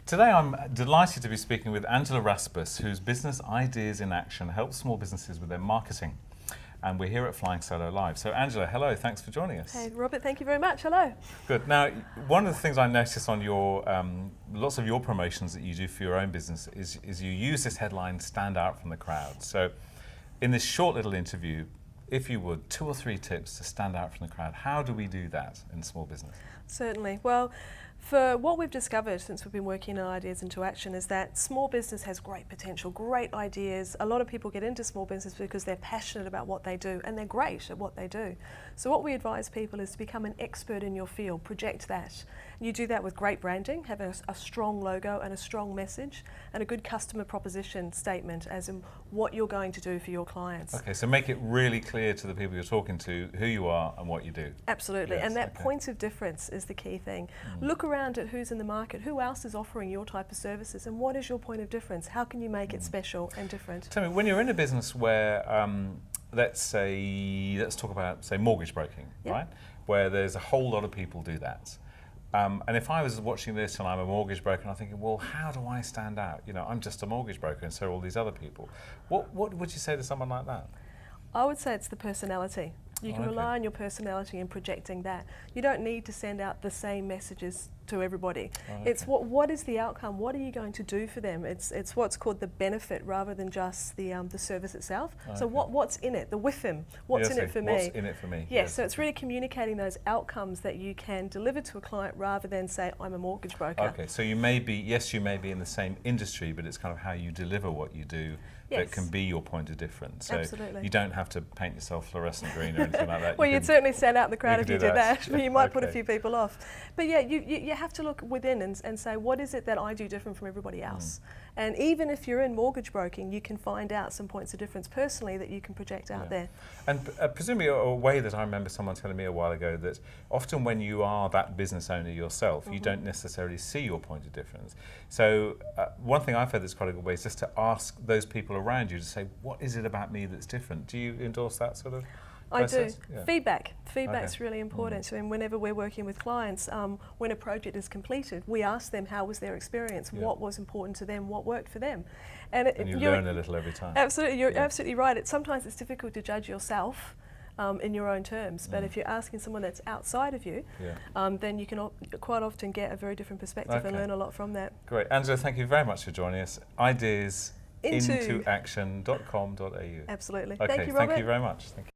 Today I'm delighted to be speaking with Angela Raspass, whose business Ideas in Action helps small businesses with their marketing. And we're here at FlyingSolo Live. So Angela, hello, thanks for joining us. Hey Robert, thank you very much, hello. Good. Now, one of the things I notice on your, lots of your promotions that you do for your own business is you use this headline, stand out from the crowd. So in this short little interview, if you would, 2 or 3 tips to stand out from the crowd. How do we do that in small business? Certainly. Well, for what we've discovered since we've been working on Ideas into Action is that small business has great potential, great ideas. A lot of people get into small business because they're passionate about what they do and they're great at what they do. So what we advise people is to become an expert in your field, project that. You do that with great branding, have a strong logo and a strong message and a good customer proposition statement as in what you're going to do for your clients. Okay, so make it really clear to the people you're talking to who you are and what you do. Absolutely, Yes, and that okay. point of difference is the key thing. Look around at who's in the market, who else is offering your type of services, and what is your point of difference? How can you make it special and different? Tell me, when you're in a business where, let's talk about, say, mortgage broking, Yep. right? Where there's a whole lot of people do that. And if I was watching this and I'm a mortgage broker and I'm thinking, well, how do I stand out? You know, I'm just a mortgage broker and so are all these other people. What would you say to someone like that? I would say it's the personality. You can Okay. rely on your personality in projecting that. You don't need to send out the same messages to everybody. It's what is the outcome? What are you going to do for them? It's what's called the benefit rather than just the service itself. So what's in it? The with them. What's in it for me? What's in it for me? Yes, so it's really communicating those outcomes that you can deliver to a client rather than say, I'm a mortgage broker. Okay, so you may be, yes, you may be in the same industry, but it's kind of how you deliver what you do that can be your point of difference. So Absolutely. you don't have to paint yourself fluorescent green or anything like that. Well, you'd certainly stand out in the crowd if you did that. Yeah, You might put a okay. few people off. But yeah, you have to look within and say, what is it that I do different from everybody else? And even if you're in mortgage broking, you can find out some points of difference personally that you can project out there. And presumably a way that I remember someone telling me a while ago that often when you are that business owner yourself, you don't necessarily see your point of difference. So one thing I've heard that's quite a good way is just to ask those people around you to say, what is it about me that's different? Do you endorse that sort of process? I do. Yeah. Feedback's really important. So whenever we're working with clients, when a project is completed, we ask them how was their experience, what was important to them, what worked for them. And you learn a little every time. Absolutely, you're absolutely right. Sometimes it's difficult to judge yourself in your own terms, but if you're asking someone that's outside of you, then you can quite often get a very different perspective and learn a lot from that. Great. Angela, thank you very much for joining us. Ideas into action.com.au. Absolutely. Okay, Thank you, Robert. thank you very much. Thank you.